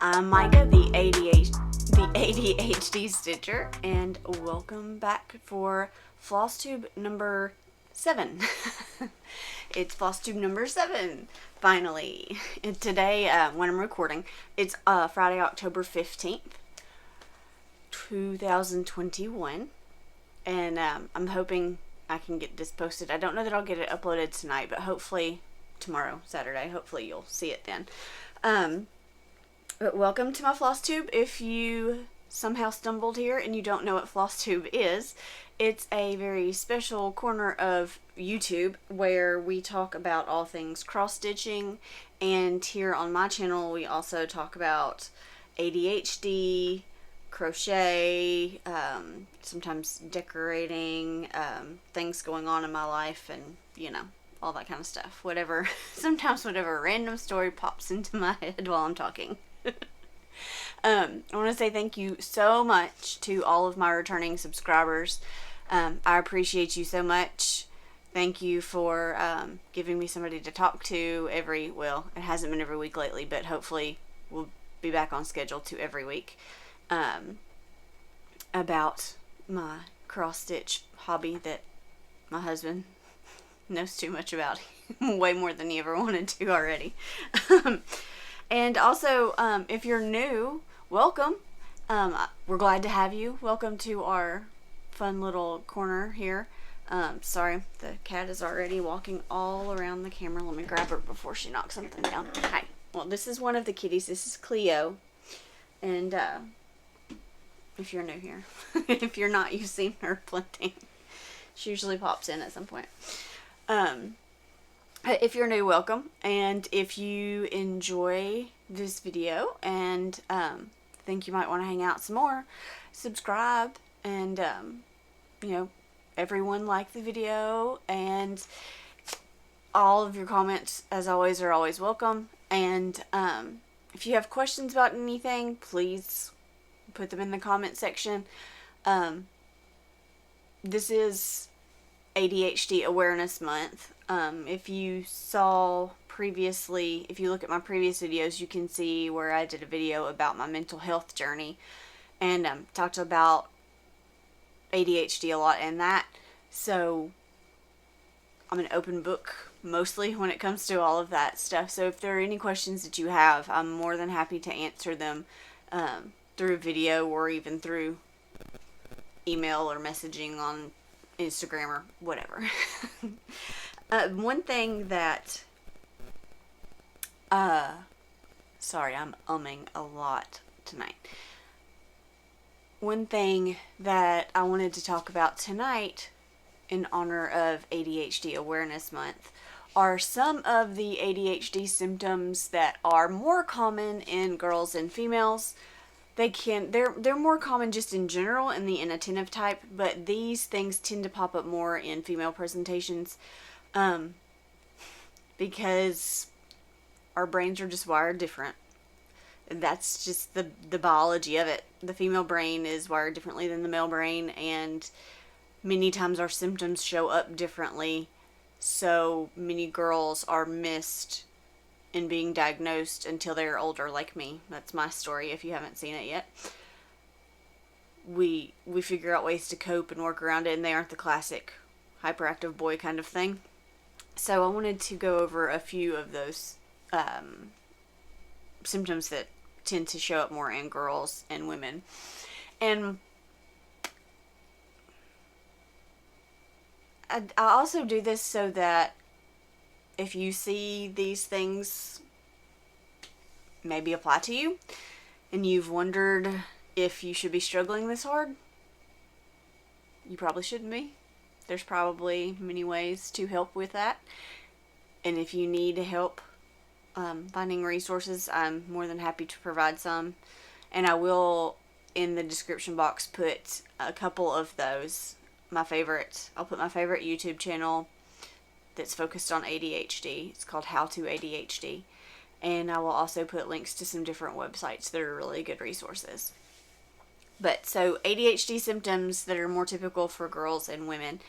I'm Micah, the ADHD Stitcher, and welcome back for FlossTube number 7. It's FlossTube number 7, finally. And today, when I'm recording, it's Friday, October 15th, 2021, and I'm hoping I can get this posted. I don't know that I'll get it uploaded tonight, but hopefully tomorrow, Saturday, hopefully you'll see it then. But welcome to my FlossTube. If you somehow stumbled here and you don't know what FlossTube is, it's a very special corner of YouTube where we talk about all things cross-stitching, and here on my channel we also talk about ADHD, crochet, sometimes decorating, things going on in my life, and you know, all that kind of stuff. Whatever, sometimes whatever random story pops into my head while I'm talking. I want to say thank you so much to all of my returning subscribers. I appreciate you so much. Thank you for giving me somebody to talk to well, it hasn't been every week lately, but hopefully we'll be back on schedule to every week, about my cross-stitch hobby that my husband knows too much about. Way more than he ever wanted to already. And also, if you're new, welcome. We're glad to have you. Welcome to our fun little corner here. Sorry, the cat is already walking all around the camera. Let me grab her before she knocks something down. Hi. Well, this is one of the kitties. This is Cleo. And if you're new here, if you're not, you've seen her plenty. She usually pops in at some point. If you're new, welcome, and if you enjoy this video and think you might want to hang out some more, subscribe, and you know, everyone like the video, and all of your comments, as always, are always welcome. And if you have questions about anything, please put them in the comment section. This is ADHD Awareness Month. If you saw previously, if you look at my previous videos, you can see where I did a video about my mental health journey, and talked about ADHD a lot in that. So I'm an open book mostly when it comes to all of that stuff. So if there are any questions that you have, I'm more than happy to answer them through video or even through email or messaging on Instagram or whatever. One thing that, sorry, I'm umming a lot tonight. One thing that I wanted to talk about tonight in honor of ADHD Awareness Month are some of the ADHD symptoms that are more common in girls and females. They're more common just in general in the inattentive type, but these things tend to pop up more in female presentations, because our brains are just wired different. That's just the biology of it. The female brain is wired differently than the male brain, and many times our symptoms show up differently. So many girls are missed in being diagnosed until they're older, like me. That's my story if you haven't seen it yet. We figure out ways to cope and work around it, and they aren't the classic hyperactive boy kind of thing. So I wanted to go over a few of those symptoms that tend to show up more in girls and women. And I also do this so that if you see these things maybe apply to you, and you've wondered if you should be struggling this hard, you probably shouldn't be. There's probably many ways to help with that. And if you need help finding resources, I'm more than happy to provide some. And I will, in the description box, put a couple of those. I'll put my favorite YouTube channel that's focused on ADHD. It's called How to ADHD. And I will also put links to some different websites that are really good resources. But so ADHD symptoms that are more typical for girls and women: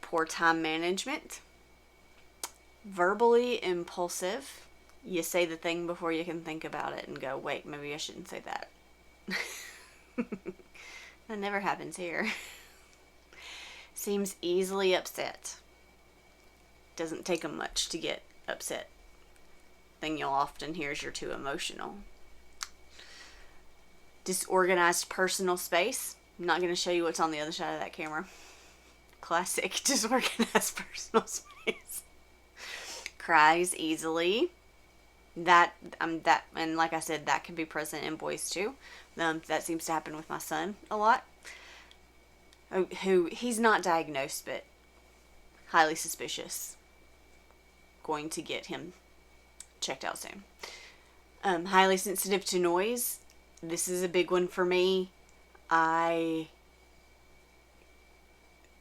poor time management, verbally impulsive, You say the thing before you can think about it and go, wait, maybe I shouldn't say that. That never happens here. Seems easily upset. Doesn't take them much to get upset. Thing you'll often hear is you're too emotional. Disorganized personal space. I'm not going to show you what's on the other side of that camera. Classic disorganized personal space. Cries easily. That and like I said, that can be present in boys too. That seems to happen with my son a lot. Who he's not diagnosed, but highly suspicious. Going to get him checked out soon. Highly sensitive to noise. This is a big one for me. I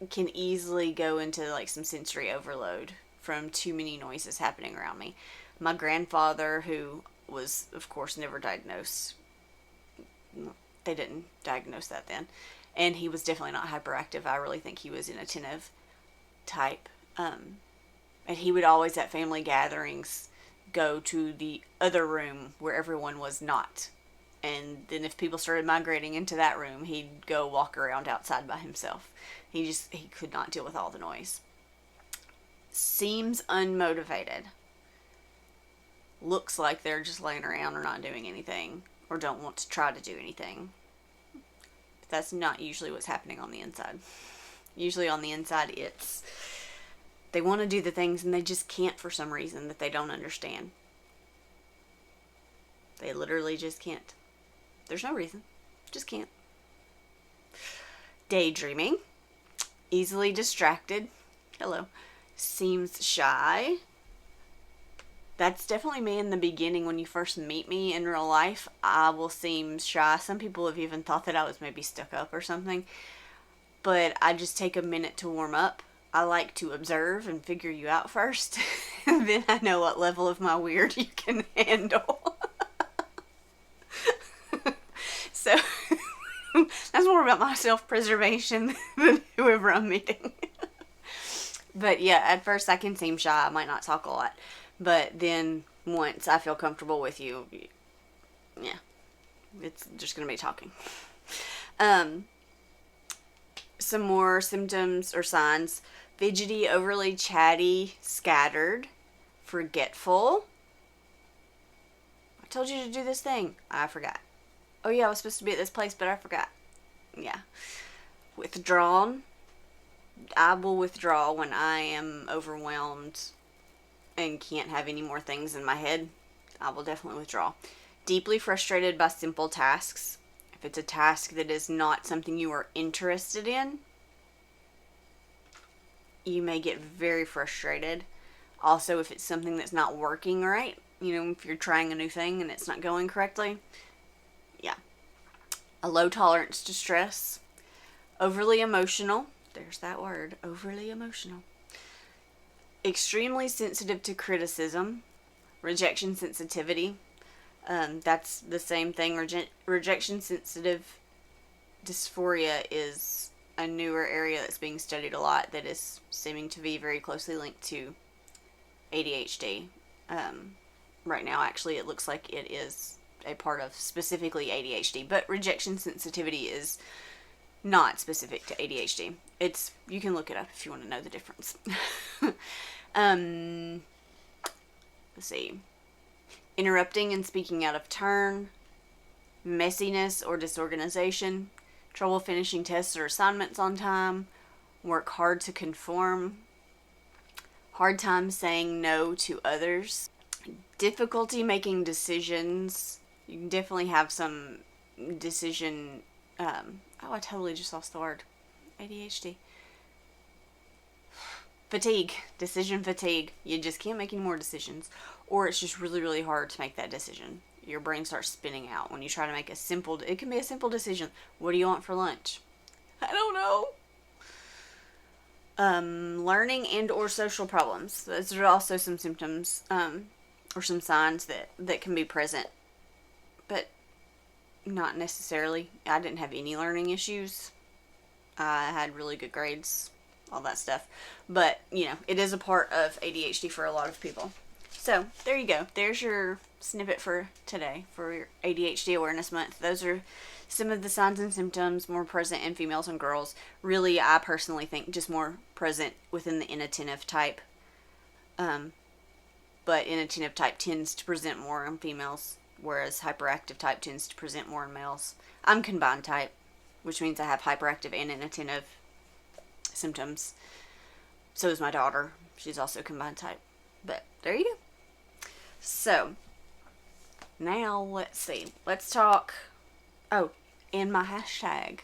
can easily go into like some sensory overload from too many noises happening around me. My grandfather, who was, of course, never diagnosed. They didn't diagnose that then. And he was definitely not hyperactive. I really think he was inattentive type. And he would always, at family gatherings, go to the other room where everyone was not. And then if people started migrating into that room, he'd go walk around outside by himself. He could not deal with all the noise. Seems unmotivated. Looks like they're just laying around or not doing anything, or don't want to try to do anything. But that's not usually what's happening on the inside. Usually on the inside, it's they want to do the things and they just can't for some reason that they don't understand. They literally just can't. There's no reason. Just can't. Daydreaming. Easily distracted. Hello. Seems shy. That's definitely me in the beginning. When you first meet me in real life, I will seem shy. Some people have even thought that I was maybe stuck up or something. But I just take a minute to warm up. I like to observe and figure you out first. And then I know what level of my weird you can handle. So that's more about my self-preservation than whoever I'm meeting. But yeah, at first I can seem shy. I might not talk a lot. But then once I feel comfortable with you, yeah, it's just going to be talking. Some more symptoms or signs. Fidgety, overly chatty, scattered, forgetful. I told you to do this thing. I forgot. Oh yeah, I was supposed to be at this place, but I forgot. Yeah. Withdrawn. I will withdraw when I am overwhelmed and can't have any more things in my head. I will definitely withdraw. Deeply frustrated by simple tasks. If it's a task that is not something you are interested in, you may get very frustrated. Also, if it's something that's not working right, if you're trying a new thing and it's not going correctly, yeah. A low tolerance to stress. Overly emotional. There's that word. Overly emotional. Extremely sensitive to criticism. Rejection sensitivity. That's the same thing. Rejection sensitive dysphoria is a newer area that's being studied a lot that is seeming to be very closely linked to ADHD. Right now, actually, it looks like it is a part of specifically ADHD, but rejection sensitivity is not specific to ADHD. You can look it up if you want to know the difference. Let's see. Interrupting and speaking out of turn. Messiness or disorganization. Trouble finishing tests or assignments on time. Work hard to conform. Hard time saying no to others. Difficulty making decisions. You can definitely have some decision... I totally just lost the word. ADHD. Fatigue. Decision fatigue. You just can't make any more decisions. Or it's just really, really hard to make that decision. Your brain starts spinning out when you try to make it can be a simple decision. What do you want for lunch? I don't know. Learning and or social problems. Those are also some symptoms, or some signs that can be present. But not necessarily. I didn't have any learning issues. I had really good grades, all that stuff. But, it is a part of ADHD for a lot of people. So there you go. There's your snippet for today for your ADHD Awareness Month. Those are some of the signs and symptoms more present in females and girls. Really, I personally think just more present within the inattentive type. But inattentive type tends to present more in females, whereas hyperactive type tends to present more in males. I'm combined type, which means I have hyperactive and inattentive symptoms. So is my daughter. She's also combined type. But there you go. So, now let's see. Let's talk, in my hashtag,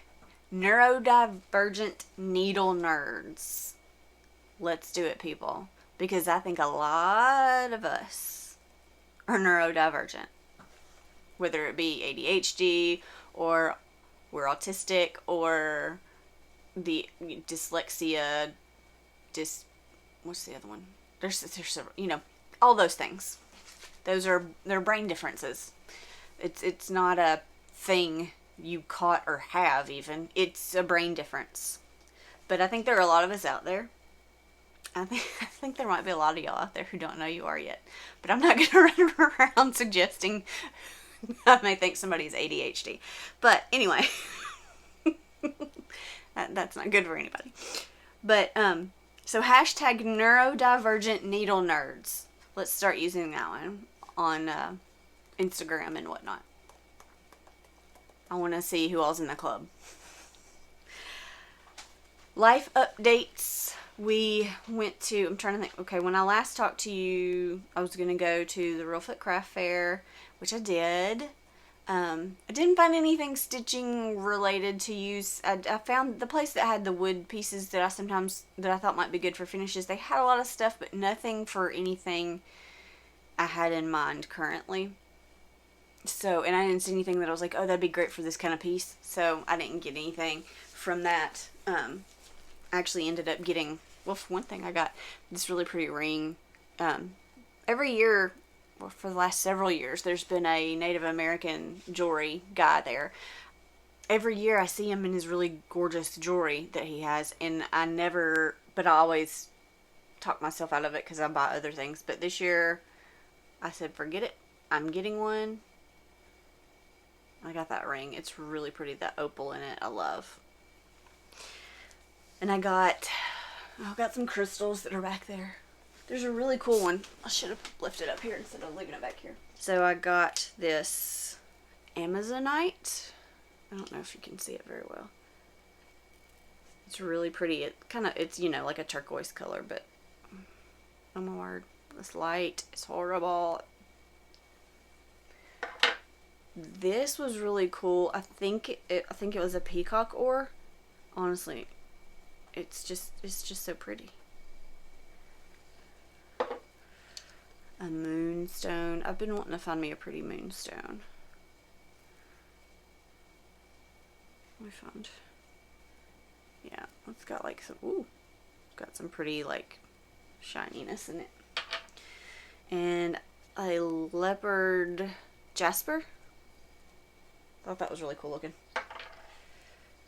neurodivergent needle nerds. Let's do it, people. Because I think a lot of us are neurodivergent. Whether it be ADHD, or we're autistic, or the dyslexia, what's the other one? There's several, all those things. They're brain differences. It's not a thing you caught or have even. It's a brain difference. But I think there are a lot of us out there. I think there might be a lot of y'all out there who don't know you are yet. But I'm not going to run around suggesting I may think somebody's ADHD. But anyway, that's not good for anybody. But, so hashtag neurodivergent needle nerds. Let's start using that one on Instagram and whatnot. I want to see who all's in the club. Life updates. We went to, I'm trying to think, okay, when I last talked to you, I was going to go to the Real Foot Craft Fair, which I did. I didn't find anything stitching related to use. I found the place that had the wood pieces that I thought might be good for finishes. They had a lot of stuff, but nothing for anything I had in mind currently. So, and I didn't see anything that I was like, oh, that'd be great for this kind of piece. So I didn't get anything from that. I actually ended up getting, well, for one thing, I got this really pretty ring. Every year, well, for the last several years, there's been a Native American jewelry guy there. Every year I see him in his really gorgeous jewelry that he has, and I always talk myself out of it because I buy other things. But this year, I said, forget it. I'm getting one. I got that ring. It's really pretty. That opal in it, I love. And I got some crystals that are back there. There's a really cool one. I should have lifted it up here instead of leaving it back here. So I got this Amazonite. I don't know if you can see it very well. It's really pretty. It's like a turquoise color, but oh my word, this light is horrible. This was really cool. I think it was a peacock ore. Honestly, it's just so pretty. A moonstone. I've been wanting to find me a pretty moonstone. I found. Yeah, it's got like some pretty like shininess in it. And a leopard jasper. Thought that was really cool looking.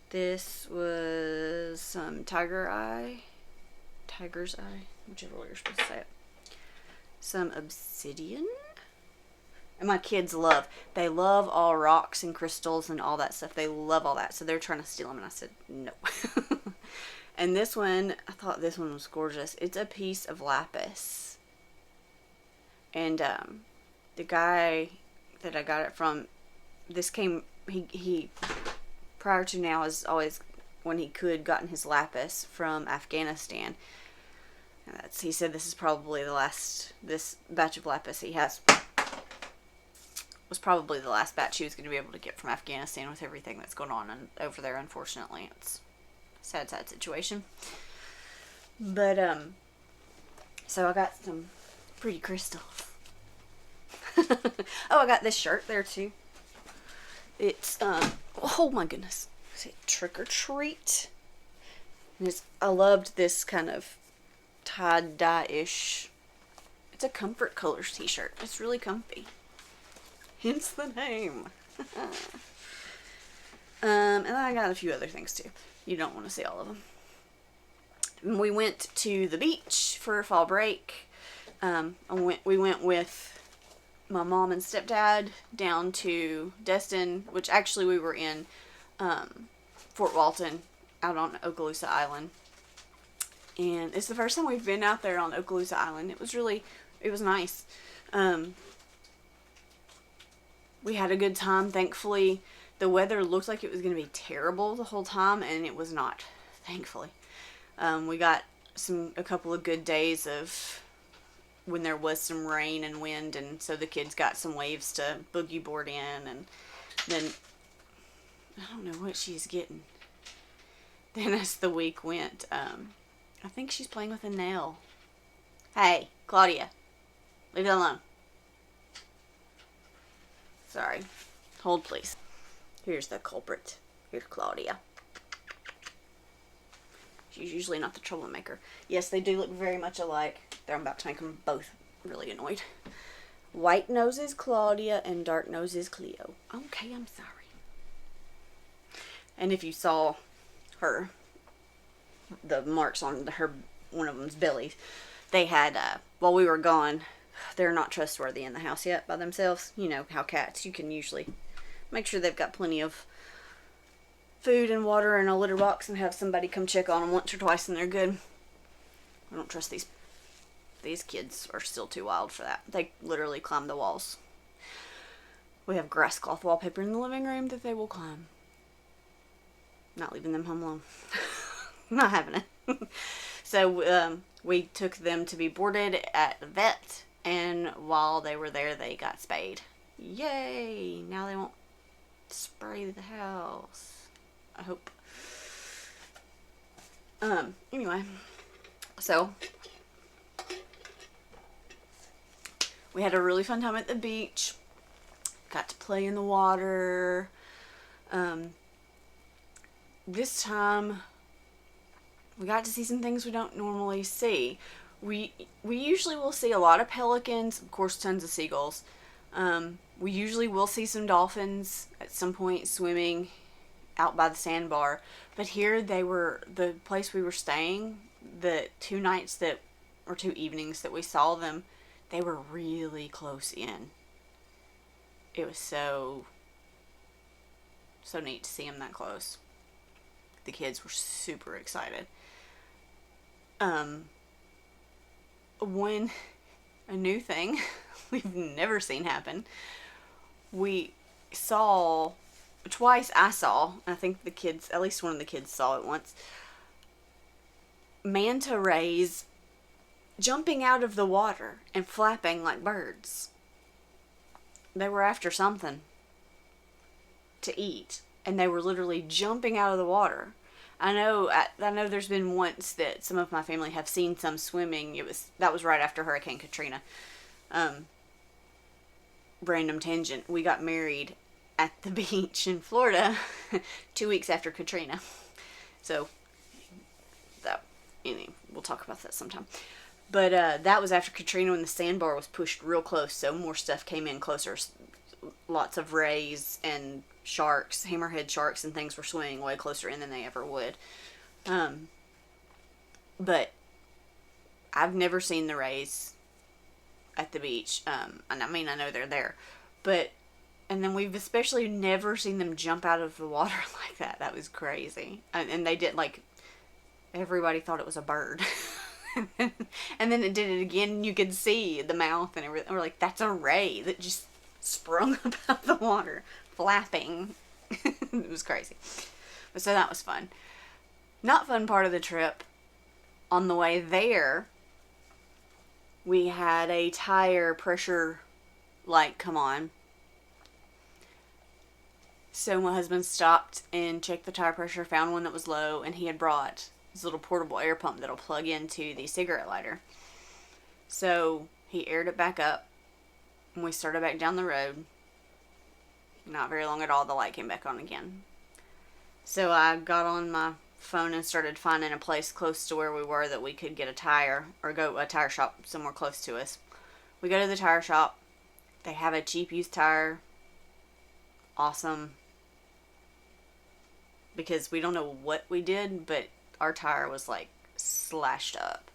This was some tiger's eye, whichever way you're supposed to say it. Some obsidian. And my kids love all rocks and crystals and all that stuff. They love all that. So they're trying to steal them, and I said no. And this one, I thought this one was gorgeous. It's a piece of lapis. And the guy that I got it from, he prior to now has always, when he could, gotten his lapis from Afghanistan. And he said this is probably this batch of lapis he has was probably the last batch he was going to be able to get from Afghanistan with everything that's going on over there, unfortunately. It's a sad situation. But, so I got some pretty crystals. Oh, I got this shirt there too. It's, oh my goodness. Say trick or treat. And I loved this kind of tie-dye-ish. It's a Comfort Colors t-shirt. It's really comfy. Hence the name. And then I got a few other things too. You don't want to see all of them. We went to the beach for fall break. We went with my mom and stepdad down to Destin, which actually we were in Fort Walton, out on Okaloosa Island. And it's the first time we've been out there on Okaloosa Island. It was nice. We had a good time. Thankfully, the weather looked like it was going to be terrible the whole time, and it was not, thankfully. We got a couple of good days of when there was some rain and wind, and so the kids got some waves to boogie board in, and then I don't know what she's getting. Then as the week went, I think she's playing with a nail. Hey, Claudia, leave it alone. Sorry. Hold, please. Here's the culprit. Here's Claudia. She's usually not the troublemaker. Yes, they do look very much alike. I'm about to make them both really annoyed. White nose is Claudia and dark nose is Cleo. Okay, I'm sorry. And if you saw the marks on one of them's belly, they had, while we were gone, they're not trustworthy in the house yet by themselves. You know how cats, you can usually make sure they've got plenty of food and water in a litter box and have somebody come check on them once or twice and they're good. I don't trust these. These kids are still too wild for that. They literally climb the walls. We have grass cloth wallpaper in the living room that they will climb. Not leaving them home alone. Not having it. So we took them to be boarded at the vet, and while they were there, they got spayed. Yay! Now they won't spray the house. I hope. Anyway, so we had a really fun time at the beach. Got to play in the water. This time we got to see some things we don't normally see. We usually will see a lot of pelicans, of course tons of seagulls. We usually will see some dolphins at some point swimming out by the sandbar. But here the place we were staying, the 2 evenings that we saw them, they were really close in. It was so neat to see them that close. The kids were super excited. A new thing we've never seen happen. We saw, twice I saw, I think the kids, at least one of the kids saw it once, manta rays jumping out of the water and flapping like birds. They were after something to eat, and they were literally jumping out of the water. I know there's been once that some of my family have seen some swimming. That was right after Hurricane Katrina. Random tangent. We got married at the beach in Florida 2 weeks after Katrina. So, we'll talk about that sometime. But that was after Katrina when the sandbar was pushed real close, so more stuff came in closer. Lots of rays and sharks, hammerhead sharks and things were swimming way closer in than they ever would. But I've never seen the rays at the beach. And I know they're there. And then we've especially never seen them jump out of the water like that. That was crazy. And they did, everybody thought it was a bird. And then it did it again, and you could see the mouth and everything. We're like, that's a ray that just sprung up out of the water, flapping. It was crazy. But so that was fun. Not fun part of the trip. On the way there, we had a tire pressure light come on. So my husband stopped and checked the tire pressure, found one that was low, and he had brought this little portable air pump that'll plug into the cigarette lighter. So he aired it back up, and we started back down the road. Not very long at all, the light came back on again. So I got on my phone and started finding a place close to where we were that we could get a tire, or go to a tire shop somewhere close to us. We go to the tire shop. They have a cheap used tire. Awesome. Because we don't know what we did, but our tire was slashed up.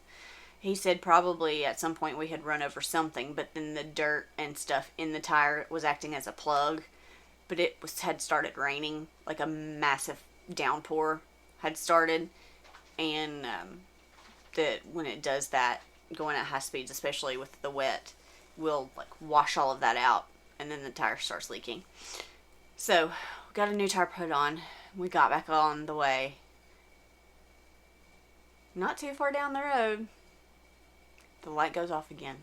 he said probably at some point we had run over something, but then the dirt and stuff in the tire was acting as a plug. But had started raining, like a massive downpour had started, and that when it does that, going at high speeds, especially with the wet, will like wash all of that out, and then the tire starts leaking. So, we got a new tire put on. We got back on the way. Not too far down the road, the light goes off again.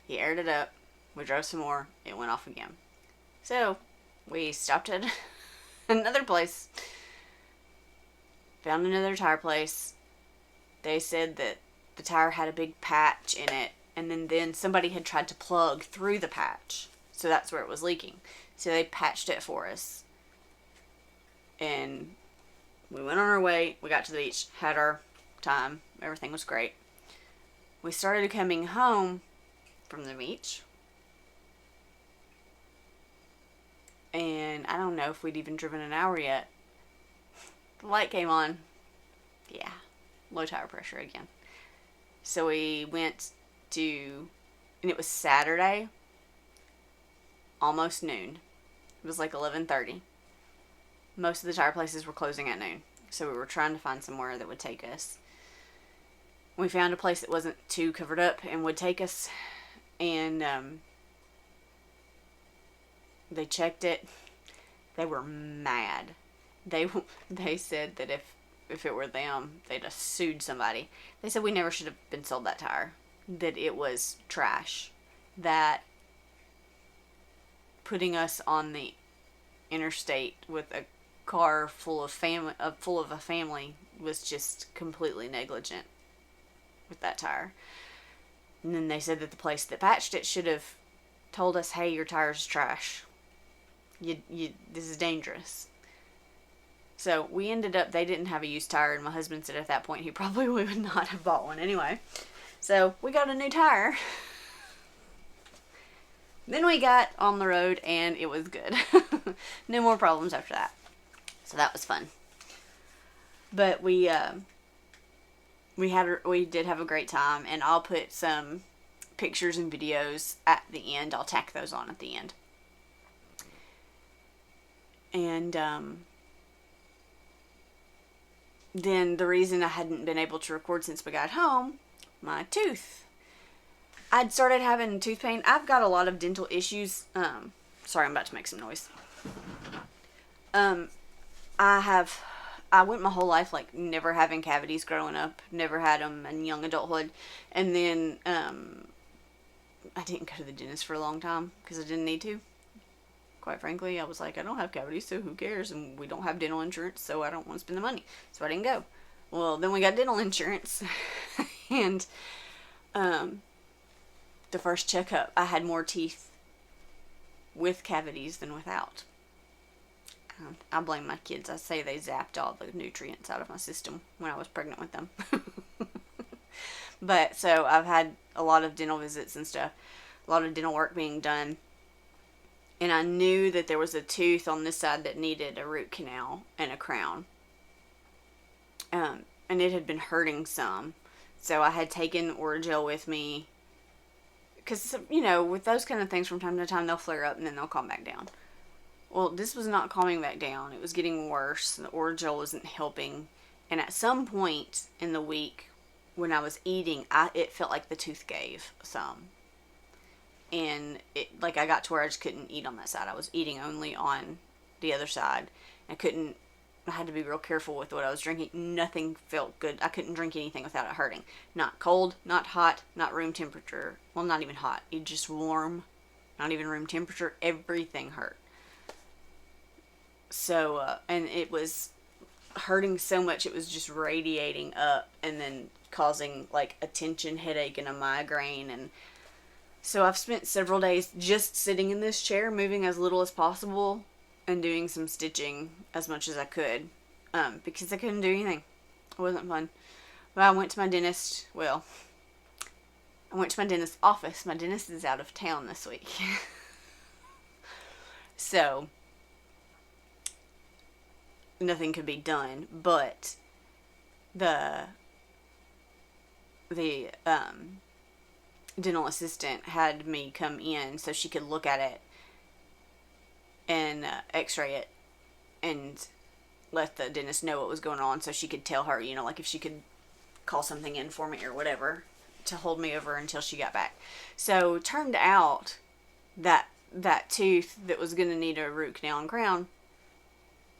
He aired it up. We drove some more. It went off again. So, we stopped at another place. Found another tire place. They said that the tire had a big patch in it, and then somebody had tried to plug through the patch. So that's where it was leaking. So they patched it for us. And we went on our way. We got to the beach. Had our time. Everything was great. We started coming home from the beach. And I don't know if we'd even driven an hour yet. The light came on. Yeah. Low tire pressure again. So we went to, and it was Saturday, almost noon. It was like 11:30. Most of the tire places were closing at noon. So we were trying to find somewhere that would take us. We found a place that wasn't too covered up and would take us. And they checked it. They were mad. They said that if it were them, they'd have sued somebody. They said we never should have been sold that tire. That it was trash. That putting us on the interstate with a car full of a family was just completely negligent with that tire. And then they said that the place that patched it should have told us, hey, your tire's trash. This is dangerous. So we ended up, they didn't have a used tire, and my husband said at that point he probably would not have bought one anyway. So we got a new tire. Then we got on the road and it was good. No more problems after that. So that was fun. But we did have a great time, and I'll put some pictures and videos at the end. I'll tack those on at the end. And then the reason I hadn't been able to record since we got home, my tooth. I'd started having tooth pain. I've got a lot of dental issues. Sorry, I'm about to make some noise. I went my whole life like never having cavities growing up, never had them in young adulthood, and then I didn't go to the dentist for a long time because I didn't need to. Quite frankly, I was like, I don't have cavities, so who cares? And we don't have dental insurance, so I don't want to spend the money. So I didn't go. Well, then we got dental insurance, and the first checkup, I had more teeth with cavities than without. I blame my kids. I say they zapped all the nutrients out of my system when I was pregnant with them. But, so I've had a lot of dental visits and stuff. A lot of dental work being done. And I knew that there was a tooth on this side that needed a root canal and a crown. And it had been hurting some. So I had taken Orajel with me. Because, you know, with those kind of things from time to time, they'll flare up and then they'll calm back down. Well, this was not calming back down. It was getting worse. The Orajel wasn't helping. And at some point in the week, when I was eating, it felt like the tooth gave some. And I got to where I just couldn't eat on that side. I was eating only on the other side. I had to be real careful with what I was drinking. Nothing felt good. I couldn't drink anything without it hurting. Not cold, not hot, not room temperature. Well, not even hot. It just warm. Not even room temperature. Everything hurt. So, and it was hurting so much it was just radiating up and then causing like a tension headache and a migraine. And so I've spent several days just sitting in this chair, moving as little as possible, and doing some stitching as much as I could, because I couldn't do anything. It wasn't fun. But I went to my dentist. Well, I went to my dentist's office. My dentist is out of town this week. So, nothing could be done. But the dental assistant had me come in so she could look at it and x-ray it and let the dentist know what was going on so she could tell her, you know, like if she could call something in for me or whatever to hold me over until she got back. So turned out that tooth that was going to need a root canal and crown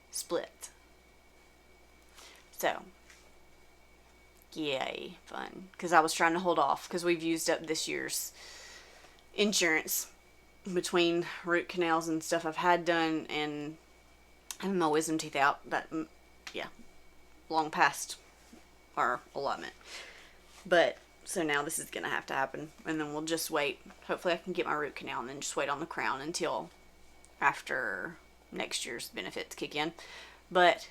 split. So yay, fun. Because I was trying to hold off because we've used up this year's insurance between root canals and stuff I've had done and having my wisdom teeth out. That, yeah, long past our allotment. But so now this is going to have to happen, and then we'll just wait. Hopefully I can get my root canal and then just wait on the crown until after next year's benefits kick in. But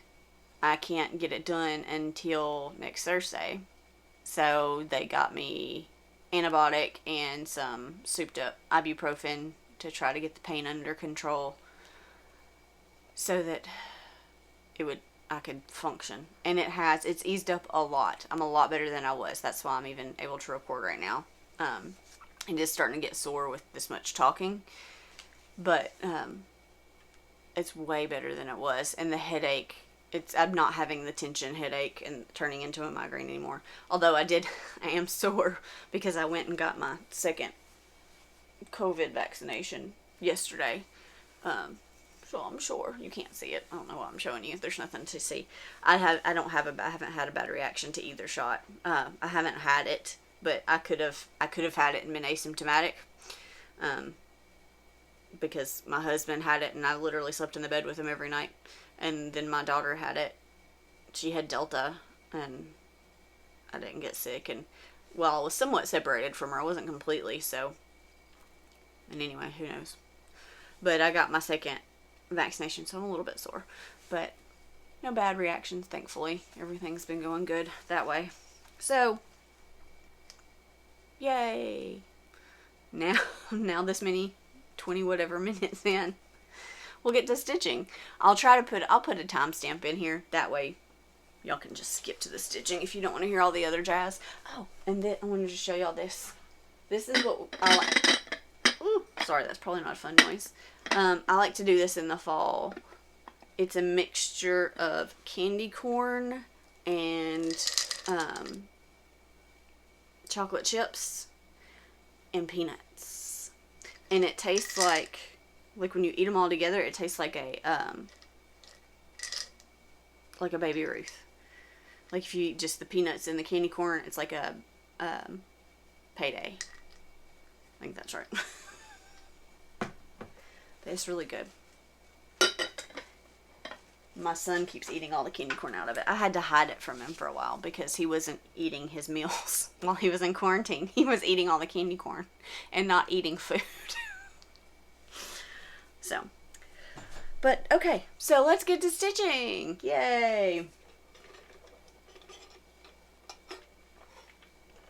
I can't get it done until next Thursday. So they got me antibiotic and some souped up ibuprofen to try to get the pain under control so that I could function. And it's eased up a lot. I'm a lot better than I was. That's why I'm even able to record right now. And just starting to get sore with this much talking. But it's way better than it was. And the headache, I'm not having the tension headache and turning into a migraine anymore. Although I am sore because I went and got my second COVID vaccination yesterday. So I'm sure you can't see it. I don't know what I'm showing you. There's nothing to see. I haven't had a bad reaction to either shot. I haven't had it, but I could have had it and been asymptomatic. Because my husband had it and I literally slept in the bed with him every night. And then my daughter had it. She had Delta and I didn't get sick. And well, I was somewhat separated from her. I wasn't completely, so. And anyway, who knows. But I got my second vaccination, so I'm a little bit sore. But no bad reactions, thankfully. Everything's been going good that way. So, yay. Now this many 20 whatever minutes in, we'll get to stitching. I'll put a timestamp in here. That way y'all can just skip to the stitching if you don't want to hear all the other jazz. Oh, and then I wanted to show y'all this. This is what I like. Ooh, sorry, that's probably not a fun noise. I like to do this in the fall. It's a mixture of candy corn and chocolate chips and peanuts. And it tastes like when you eat them all together, it tastes like a Baby Ruth. Like if you eat just the peanuts and the candy corn, it's like a Payday. I think that's right. But it's really good. My son keeps eating all the candy corn out of it. I had to hide it from him for a while because he wasn't eating his meals while he was in quarantine. He was eating all the candy corn and not eating food. So, but okay, so let's get to stitching. Yay.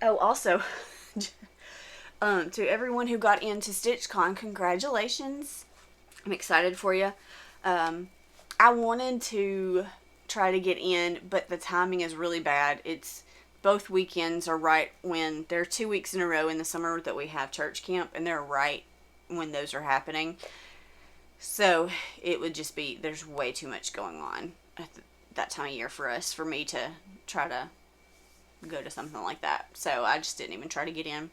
Oh, also, to everyone who got into StitchCon, congratulations. I'm excited for you. I wanted to try to get in, but the timing is really bad. It's both weekends are right when there are 2 weeks in a row in the summer that we have church camp, and they're right when those are happening. So it would just be, there's way too much going on at that time of year for me to try to go to something like that. So I just didn't even try to get in.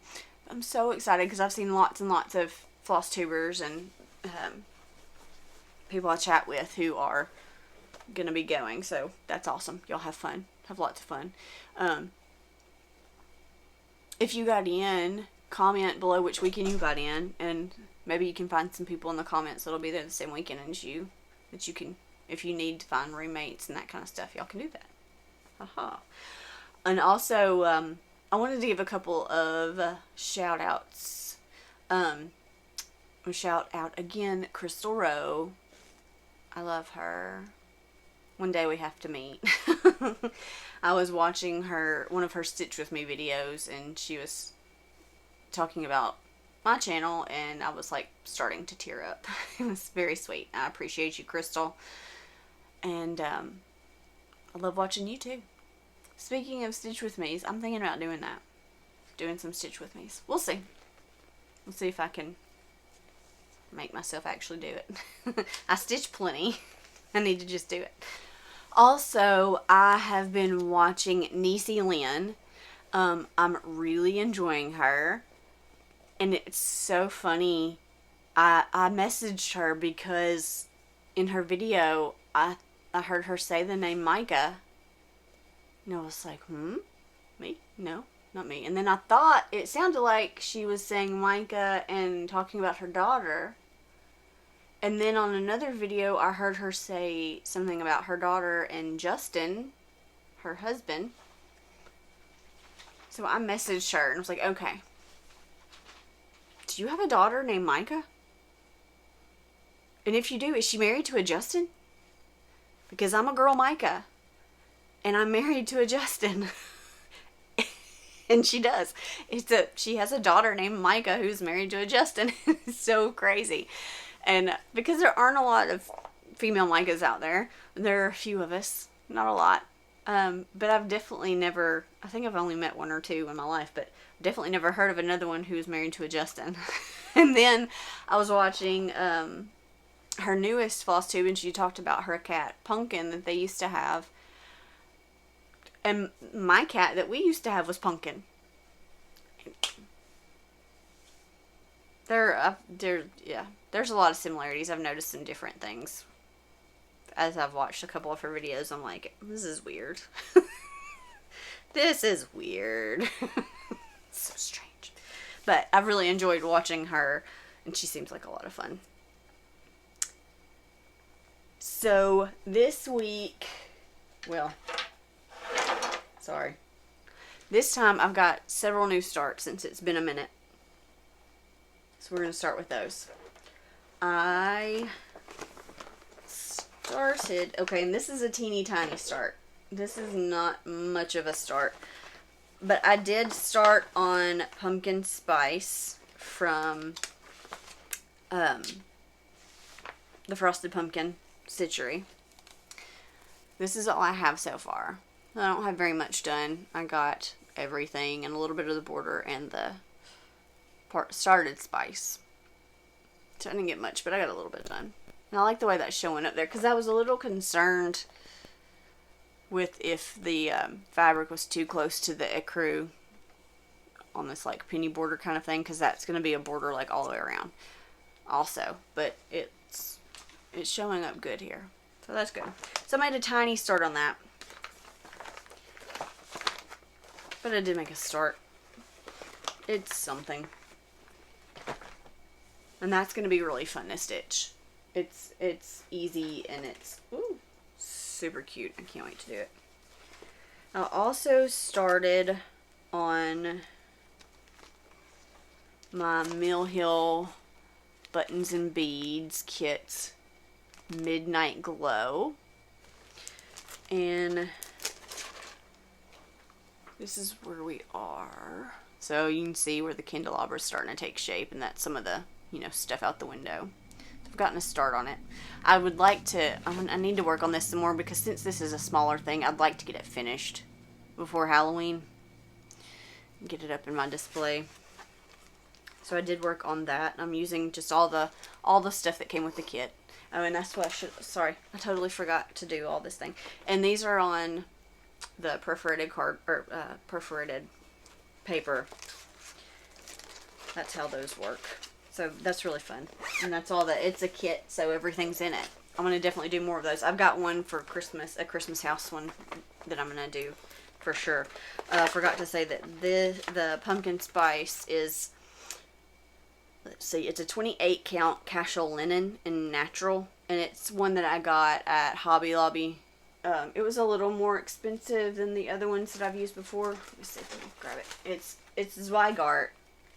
I'm so excited because I've seen lots and lots of FlossTubers and people I chat with who are going to be going. So that's awesome. Y'all have fun. Have lots of fun. If you got in, comment below which weekend you got in, and maybe you can find some people in the comments that'll be there the same weekend as you, that you can, if you need to find roommates and that kind of stuff, y'all can do that. Haha. And also, I wanted to give a couple of shout outs. Shout out again, Crystal Rowe. I love her. One day we have to meet. I was watching one of her Stitch With Me videos, and she was talking about my channel, and I was like starting to tear up. It was very sweet. I appreciate you, Crystal. And I love watching you too. Speaking of Stitch With Me's, I'm thinking about doing that. doing some stitch with me's. We'll see. We'll see if I can make myself actually do it. I stitch plenty. I need to just do it. Also, I have been watching Niecy Lynn. I'm really enjoying her. And it's so funny. I messaged her because in her video, I heard her say the name Micah. And I was like, me? No, not me. And then I thought it sounded like she was saying Micah and talking about her daughter. And then on another video, I heard her say something about her daughter and Justin, her husband. So I messaged her and was like, okay, do you have a daughter named Micah? And if you do, is she married to a Justin? Because I'm a girl Micah. And I'm married to a Justin. And she does. She has a daughter named Micah who's married to a Justin. It's so crazy. And because there aren't a lot of female Micahs out there, there are a few of us. Not a lot. But I've definitely never, I think I've only met one or two in my life, but definitely never heard of another one who's married to a Justin. And then I was watching her newest FlossTube, and she talked about her cat, Pumpkin, that they used to have. And my cat that we used to have was Pumpkin. There's a lot of similarities. I've noticed some different things. As I've watched a couple of her videos, I'm like, this is weird. This is weird. So strange. But I've really enjoyed watching her, and she seems like a lot of fun. So this week, this time I've got several new starts since it's been a minute. So we're going to start with those. I started, okay, and this is a teeny tiny start. This is not much of a start. But I did start on Pumpkin Spice from the Frosted Pumpkin Stitchery. This is all I have so far. I don't have very much done. I got everything and a little bit of the border and the started spice. So I didn't get much, but I got a little bit done. And I like the way that's showing up there because I was a little concerned with if the fabric was too close to the ecru on this like penny border kind of thing, because that's going to be a border like all the way around also. But it's showing up good here. So that's good. So I made a tiny start on that. But I did make a start. It's something. And that's going to be really fun to stitch. It's easy and it's super cute. I can't wait to do it. I also started on my Mill Hill Buttons and Beads kit Midnight Glow. And this is where we are. So you can see where the candelabra is starting to take shape, and that's some of the, stuff out the window. I've gotten a start on it. I would like to, I need to work on this some more because since this is a smaller thing, I'd like to get it finished before Halloween. Get it up in my display. So I did work on that. I'm using just all the stuff that came with the kit. Oh, and that's what I totally forgot to do all this thing. And these are on the perforated perforated paper. That's how those work. So that's really fun. And that's all it's a kit, so everything's in it. I'm going to definitely do more of those. I've got one for Christmas, a Christmas house one that I'm going to do for sure. I forgot to say that the pumpkin spice is, let's see, it's a 28 count casual linen in natural, and it's one that I got at Hobby Lobby. It was a little more expensive than the other ones that I've used before. Let me see if I can grab it. It's Zweigart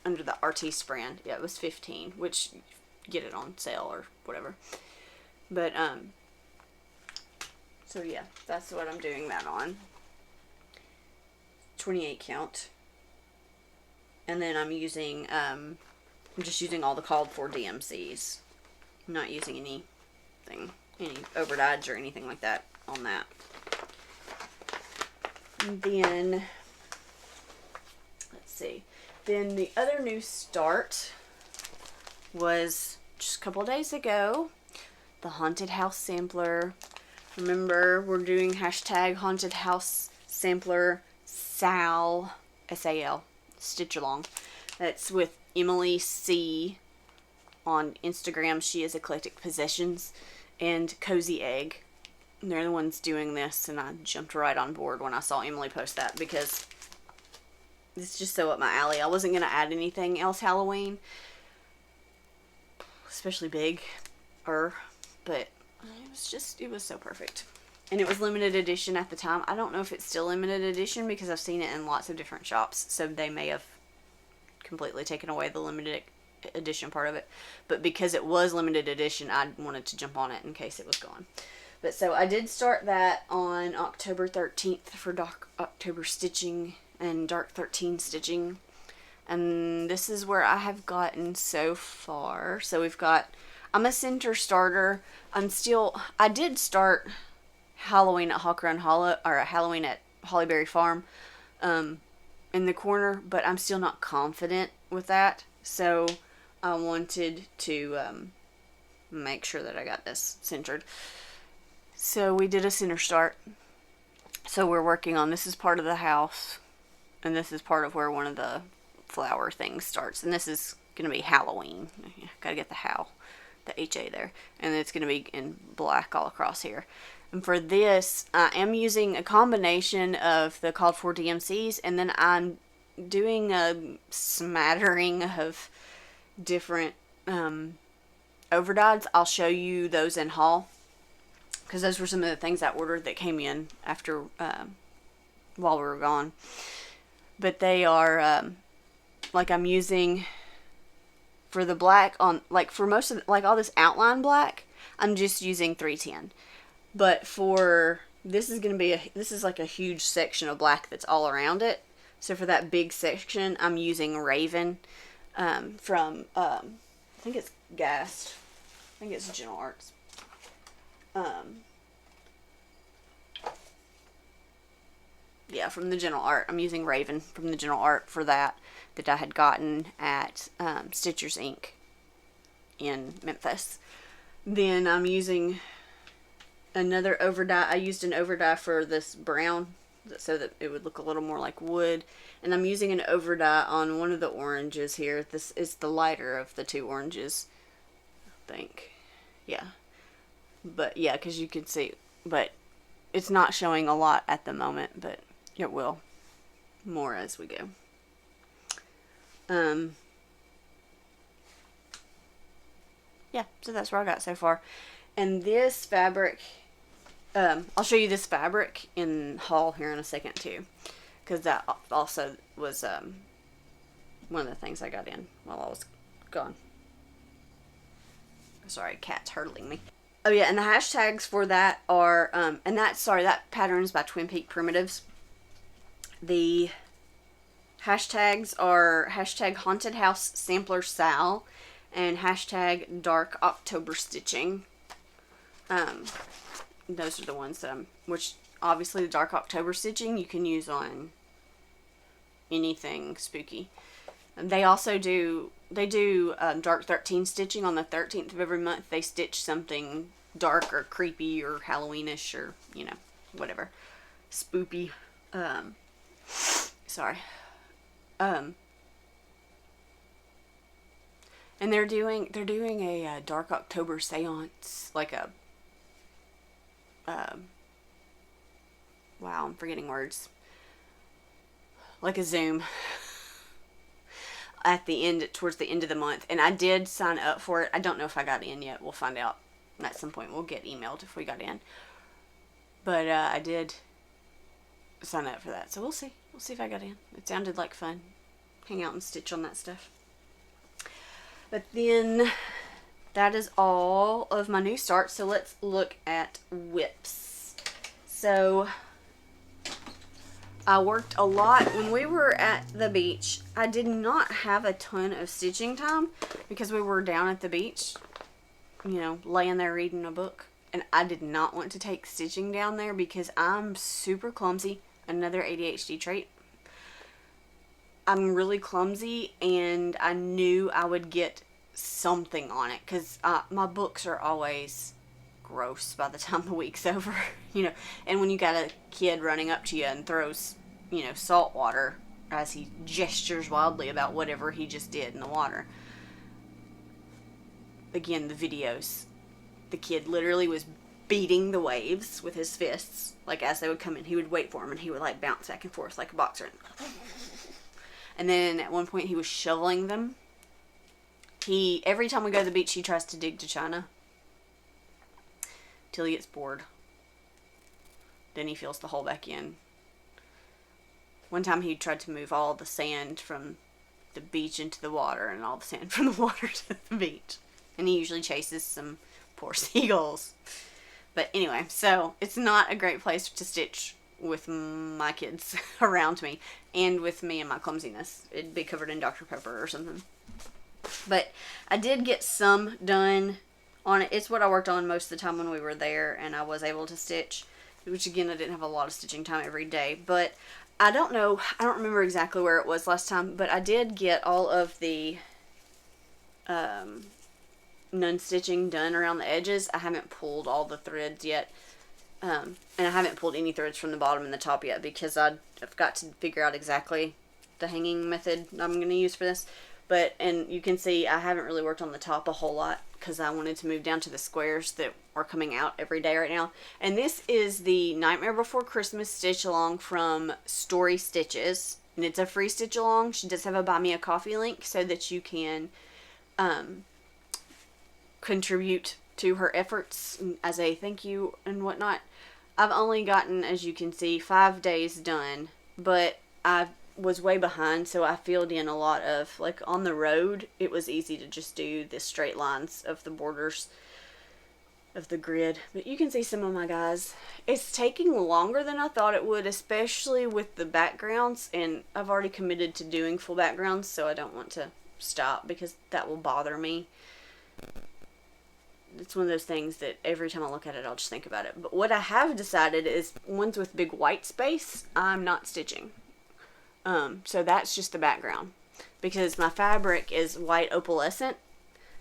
under the Artiste brand. Yeah, it was $15, which get it on sale or whatever. But so yeah, that's what I'm doing that on. 28 count. And then I'm using I'm just using all the called for DMCs. I'm not using any overdyes or anything like that on that. And then let's see. Then the other new start was just a couple days ago, the haunted house sampler. Remember, we're doing hashtag haunted house sampler Sal, S-A-L, stitch along. That's with Emily C on Instagram. She is Eclectic Possessions, and Cozy Egg. They're the ones doing this, and I jumped right on board when I saw Emily post that because it's just so up my alley. I wasn't going to add anything else Halloween, especially big, but it was so perfect. And it was limited edition at the time. I don't know if it's still limited edition because I've seen it in lots of different shops, so they may have completely taken away the limited edition part of it. But because it was limited edition, I wanted to jump on it in case it was gone. But so I did start that on October 13th for Dark October stitching and Dark 13 stitching. And this is where I have gotten so far. So we've got, I'm a center starter. I did start Halloween at Hawk Run Hollow, or Halloween at Hollyberry Farm in the corner, but I'm still not confident with that. So I wanted to make sure that I got this centered. So we did a center start. So we're working on, this is part of the house, and this is part of where one of the flower things starts. And this is going to be Halloween. Gotta get the HA there. And it's going to be in black all across here. And for this, I am using a combination of the called for DMCs, and then I'm doing a smattering of different overdyes. I'll show you those in haul, because those were some of the things I ordered that came in after while we were gone. But they are like, I'm using for the black on, like, for most of like all this outline black, I'm just using 310. But for this is going to be this is like a huge section of black that's all around it. So for that big section, I'm using Raven from I think it's Gast. I think it's Gentle Arts. Yeah, from the Gentle Art. I'm using Raven from the Gentle Art for that I had gotten at Stitchers Inc. in Memphis. Then I'm using another overdye. I used an overdye for this brown so that it would look a little more like wood. And I'm using an overdye on one of the oranges here. This is the lighter of the two oranges, I think. Yeah. But yeah, because you can see, but it's not showing a lot at the moment, but it will more as we go. Yeah, so that's where I got so far. And this fabric, I'll show you this fabric in haul here in a second too, because that also was one of the things I got in while I was gone. Sorry, cat's hurtling me. Oh yeah, and the hashtags for that are, and that pattern is by Twin Peak Primitives. The hashtags are hashtag Haunted House Sampler Sal and hashtag Dark October Stitching. Those are the ones that which obviously the Dark October Stitching you can use on anything spooky. And they also do, Dark 13 stitching on the 13th of every month. They stitch something dark or creepy or Halloweenish or, whatever. Spoopy. Sorry. And they're doing a Dark October seance, like a, wow, I'm forgetting words. Like a Zoom at the end, towards the end of the month. And I did sign up for it. I don't know if I got in yet. We'll find out at some point. We'll get emailed if we got in. But I did sign up for that. So we'll see. We'll see if I got in. It sounded like fun. Hang out and stitch on that stuff. But then that is all of my new start. So let's look at whips. So I worked a lot. When we were at the beach, I did not have a ton of stitching time because we were down at the beach, laying there reading a book. And I did not want to take stitching down there because I'm super clumsy. Another ADHD trait. I'm really clumsy, and I knew I would get something on it because my books are always gross by the time the week's over, you know. And when you got a kid running up to you and throws, you know, salt water as he gestures wildly about whatever he just did in the water. Again, the videos, the kid literally was beating the waves with his fists. Like, as they would come in, he would wait for them, and he would, like, bounce back and forth like a boxer. And then at one point he was shoveling them. Every time we go to the beach, he tries to dig to China till he gets bored. Then he fills the hole back in. One time he tried to move all the sand from the beach into the water, and all the sand from the water to the beach. And he usually chases some poor seagulls. But anyway, so it's not a great place to stitch with my kids around me, and with me and my clumsiness. It'd be covered in Dr. Pepper or something. But I did get some done on it. It's what I worked on most of the time when we were there, and I was able to stitch, which again, I didn't have a lot of stitching time every day. But I don't remember exactly where it was last time, but I did get all of the nun stitching done around the edges. I haven't pulled all the threads yet. And I haven't pulled any threads from the bottom and the top yet, because I've got to figure out exactly the hanging method I'm going to use for this. And you can see I haven't really worked on the top a whole lot, because I wanted to move down to the squares that are coming out every day right now. And this is the Nightmare Before Christmas stitch along from Story Stitches. And it's a free stitch along. She does have a Buy Me a Coffee link so that you can contribute to her efforts as a thank you and whatnot. I've only gotten, as you can see, 5 days done, but I was way behind, so I filled in a lot of, like, on the road, it was easy to just do the straight lines of the borders of the grid. But you can see some of my guys. It's taking longer than I thought it would, especially with the backgrounds, and I've already committed to doing full backgrounds, so I don't want to stop, because that will bother me. It's one of those things that every time I look at it, I'll just think about it. But what I have decided is ones with big white space, I'm not stitching. So that's just the background. Because my fabric is white opalescent,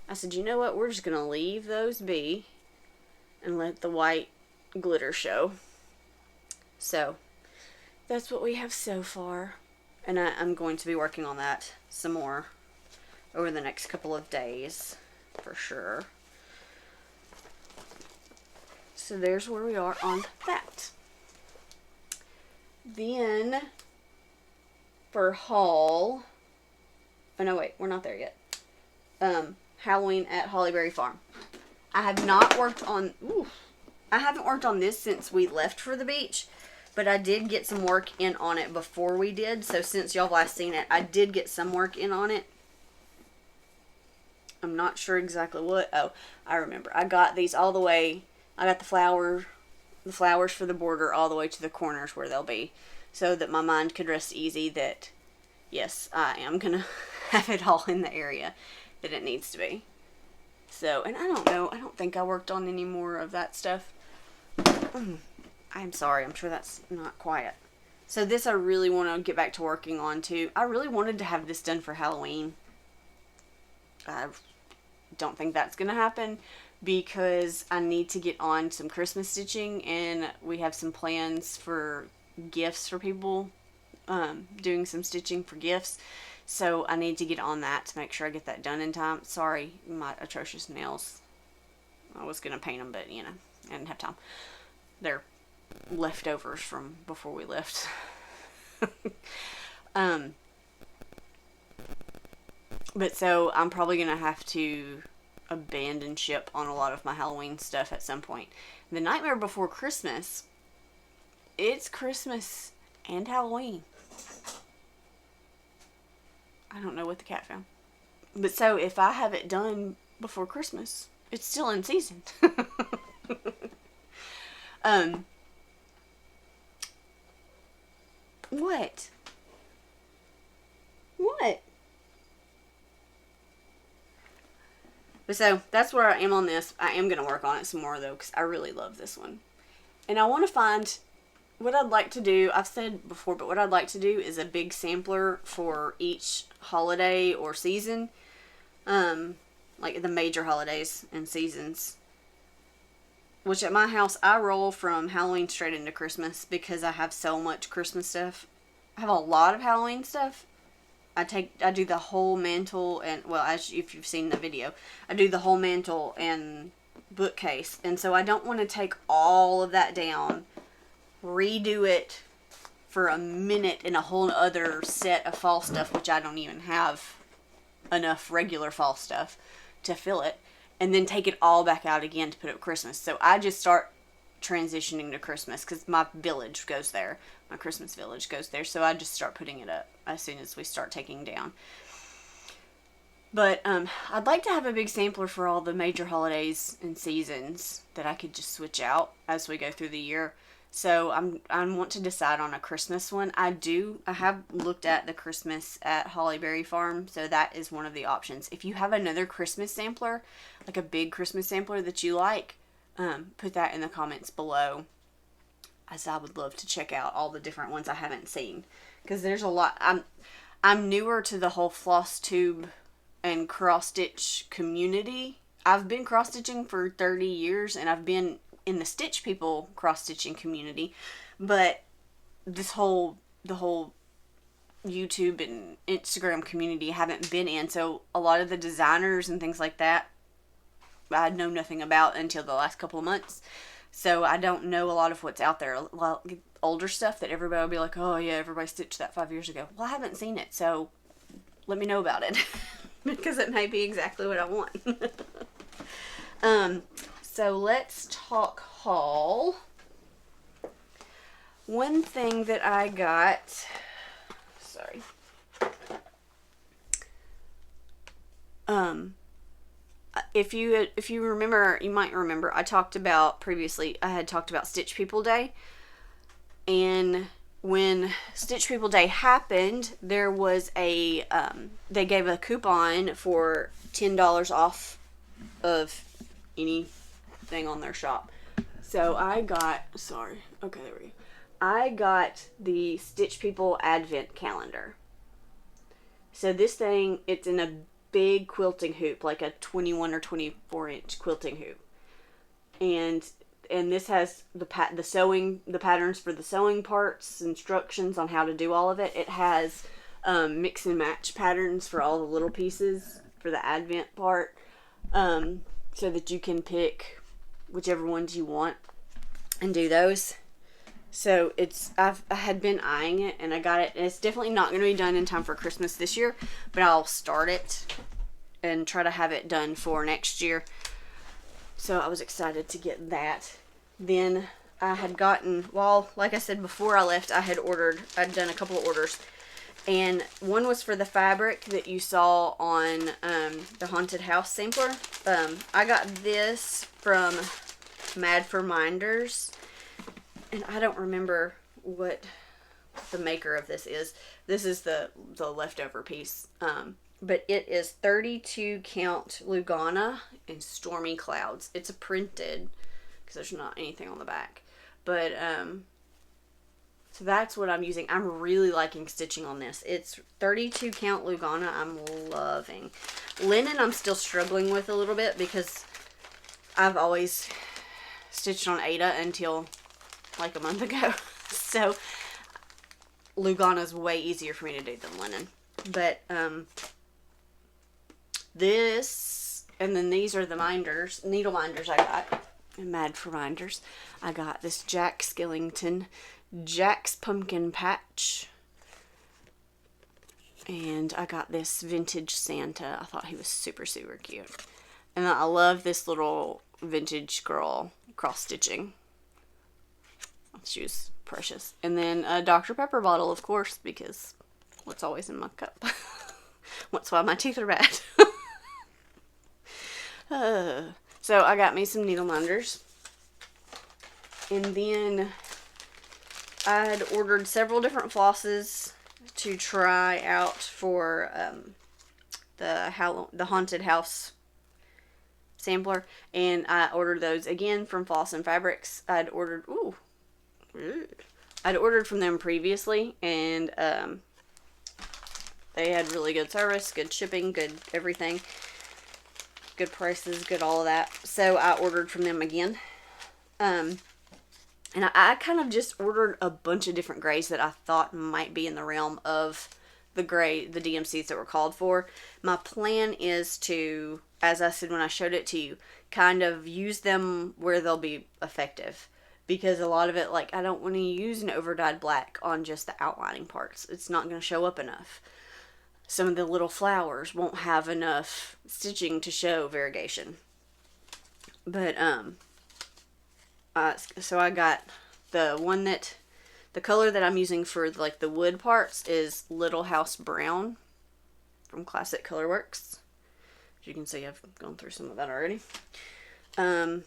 I said, you know what, we're just going to leave those be and let the white glitter show. So that's what we have so far. And I'm going to be working on that some more over the next couple of days, for sure. So there's where we are on that. Then for haul, oh no, wait, we're not there yet. Halloween at Hollyberry Farm. I have not worked on, I haven't worked on this since we left for the beach, but I did get some work in on it before we did. So since y'all last seen it, I did get some work in on it. I'm not sure exactly what. Oh, I remember. I got these all the way. I got the flowers for the border all the way to the corners where they'll be, so that my mind could rest easy that, yes, I am going to have it all in the area that it needs to be. So, and I don't know, I don't think I worked on any more of that stuff. I'm sorry, I'm sure that's not quiet. So this I really want to get back to working on too. I really wanted to have this done for Halloween. I don't think that's going to happen, because I need to get on some Christmas stitching, and we have some plans for gifts for people, doing some stitching for gifts. So I need to get on that to make sure I get that done in time. Sorry, my atrocious nails. I was going to paint them, but, you know, I didn't have time. They're leftovers from before we left. But so I'm probably going to have to abandon ship on a lot of my Halloween stuff at some point. The Nightmare Before Christmas, it's Christmas and Halloween. I don't know what the cat found. But so if I have it done before Christmas, it's still in season. What? What? But so, that's where I am on this. I am going to work on it some more, though, because I really love this one. And I want to find what I'd like to do, I've said before, but what I'd like to do is a big sampler for each holiday or season. Like the major holidays and seasons. Which at my house, I roll from Halloween straight into Christmas because I have so much Christmas stuff. I have a lot of Halloween stuff. I do the whole mantle and, well, as if you've seen the video, I do the whole mantle and bookcase. And so I don't want to take all of that down, redo it for a minute in a whole other set of fall stuff, which I don't even have enough regular fall stuff to fill it, and then take it all back out again to put up Christmas. So I just start transitioning to Christmas because my village goes there. My Christmas village goes there. So I just start putting it up as soon as we start taking down. But I'd like to have a big sampler for all the major holidays and seasons that I could just switch out as we go through the year. So I want to decide on a Christmas one. I have looked at the Christmas at Hollyberry Farm, so that is one of the options. If you have another Christmas sampler, like a big Christmas sampler that you like, put that in the comments below, as I would love to check out all the different ones I haven't seen, because there's a lot. I'm newer to the whole FlossTube and cross stitch community. I've been cross stitching for 30 years, and I've been in the Stitch People cross-stitching community, but the whole YouTube and Instagram community I haven't been in, so a lot of the designers and things like that I know nothing about until the last couple of months, so I don't know a lot of what's out there. A lot of older stuff that everybody will be like, oh yeah, everybody stitched that 5 years ago. Well, I haven't seen it, so let me know about it because it may be exactly what I want. So let's talk haul. One thing that I got, if you remember, you might remember, I had talked about Stitch People Day, and when Stitch People Day happened, there was they gave a coupon for $10 off of anything on their shop. So I got, I got the Stitch People Advent Calendar. So this thing, it's in a big quilting hoop, like a 21 or 24 inch quilting hoop. And this has the patterns for the sewing parts, instructions on how to do all of it. It has mix and match patterns for all the little pieces for the Advent part, so that you can pick whichever ones you want and do those. So I had been eyeing it, and I got it, and it's definitely not going to be done in time for Christmas this year, but I'll start it and try to have it done for next year. So I was excited to get that. Then I had gotten, like I said before I left, I'd done a couple of orders, and one was for the fabric that you saw on the Haunted House sampler. I got this from Mad for Minders, and I don't remember what the maker of this is. This is the leftover piece, but it is 32 count Lugana in Stormy Clouds. It's a printed, because there's not anything on the back, but so that's what I'm using. I'm really liking stitching on this. It's 32 count Lugana. I'm loving. Linen I'm still struggling with a little bit because I've always stitched on Ada until like a month ago. So Lugana's way easier for me to do than linen. But this, and then these are the needle minders I got. I'm mad for minders. I got this Jack Skellington Jack's Pumpkin Patch, and I got this vintage Santa. I thought he was super, super cute. And I love this little vintage girl cross stitching. She was precious. And then a Dr. Pepper bottle, of course, because what's always in my cup? That's why my teeth are bad. So I got me some needle minders. And then I had ordered several different flosses to try out for the Haunted House sampler, and I ordered those again from Floss and Fabrics. I'd ordered from them previously, and they had really good service, good shipping, good everything, good prices, good all of that. So I ordered from them again. And I kind of just ordered a bunch of different grays that I thought might be in the realm of the DMCs that were called for. My plan is to, as I said when I showed it to you, kind of use them where they'll be effective. Because a lot of it, like, I don't want to use an overdyed black on just the outlining parts. It's not going to show up enough. Some of the little flowers won't have enough stitching to show variegation. But, so I got the color that I'm using for, like, the wood parts is Little House Brown from Classic Colorworks. As you can see, I've gone through some of that already. I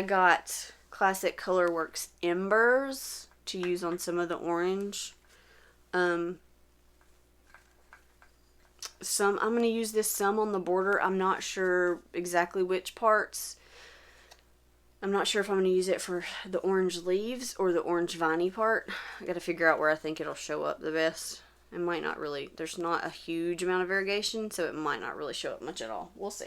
got Classic Colorworks Embers to use on some of the orange. I'm going to use this some on the border. I'm not sure exactly which parts. I'm not sure if I'm going to use it for the orange leaves or the orange viney part. I got to figure out where I think it'll show up the best. It might not really, there's not a huge amount of variegation, so it might not really show up much at all. We'll see.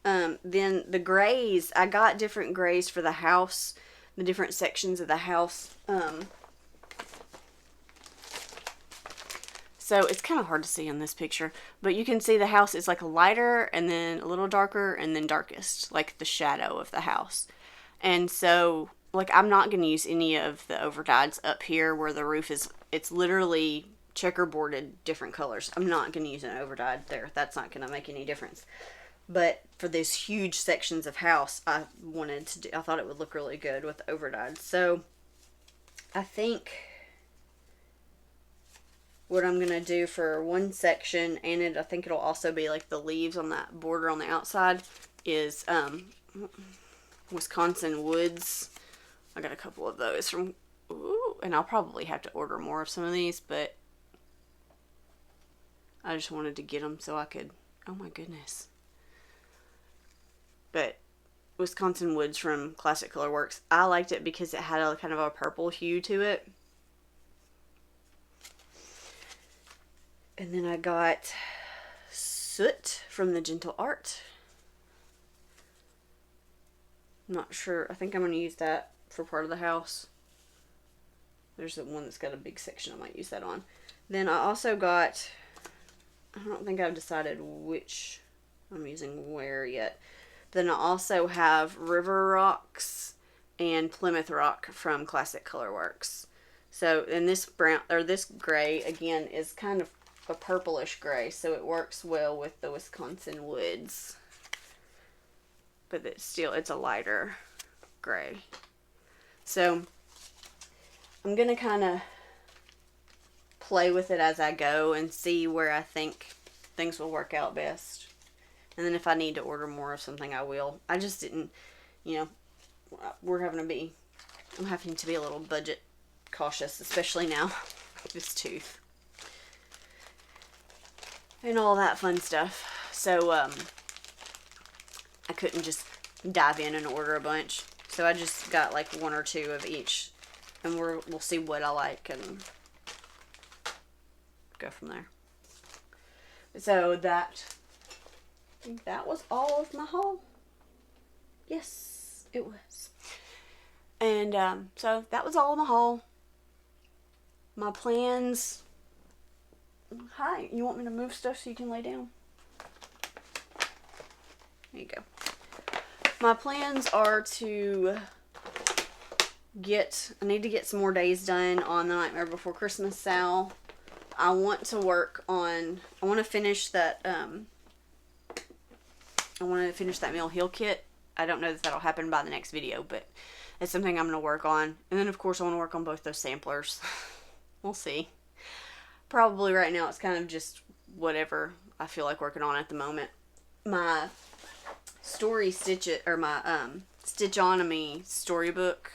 Then the grays, I got different grays for the house, the different sections of the house. So it's kind of hard to see in this picture, but you can see the house is like lighter and then a little darker and then darkest, like the shadow of the house. And so, like, I'm not going to use any of the overdyes up here where the roof is, it's literally checkerboarded different colors. I'm not going to use an overdyed there. That's not going to make any difference. But for these huge sections of house, I thought it would look really good with the overdyed. So I think what I'm going to do for one section, and I think it'll also be like the leaves on that border on the outside, is Wisconsin Woods. I got a couple of those from, and I'll probably have to order more of some of these, but I just wanted to get them so I could, oh my goodness. But Wisconsin Woods from Classic Colorworks, I liked it because it had a kind of a purple hue to it. And then I got Soot from the Gentle Art. I'm not sure. I think I'm going to use that for part of the house. There's the one that's got a big section I might use that on. Then I also got, I don't think I've decided which I'm using where yet. Then I also have River Rocks and Plymouth Rock from Classic Colorworks. So, and this brown, or this gray, again, is kind of a purplish gray, so it works well with the Wisconsin Woods. But it's a lighter gray. So, I'm going to kind of play with it as I go and see where I think things will work out best. And then if I need to order more of something, I will. I just didn't, I'm having to be a little budget cautious, especially now with this tooth. And all that fun stuff. So, I couldn't just dive in and order a bunch. So I just got like one or two of each. And we'll see what I like and go from there. So I think that was all of my haul. Yes, it was. And so that was all of my haul. My plans. Hi, you want me to move stuff so you can lay down? There you go. My plans are to I need to get some more days done on the Nightmare Before Christmas Sal. I want to finish that, Mill Hill kit. I don't know if that'll happen by the next video, but it's something I'm going to work on. And then, of course, I want to work on both those samplers. We'll see. Probably right now it's kind of just whatever I feel like working on at the moment. My Stitchonomy storybook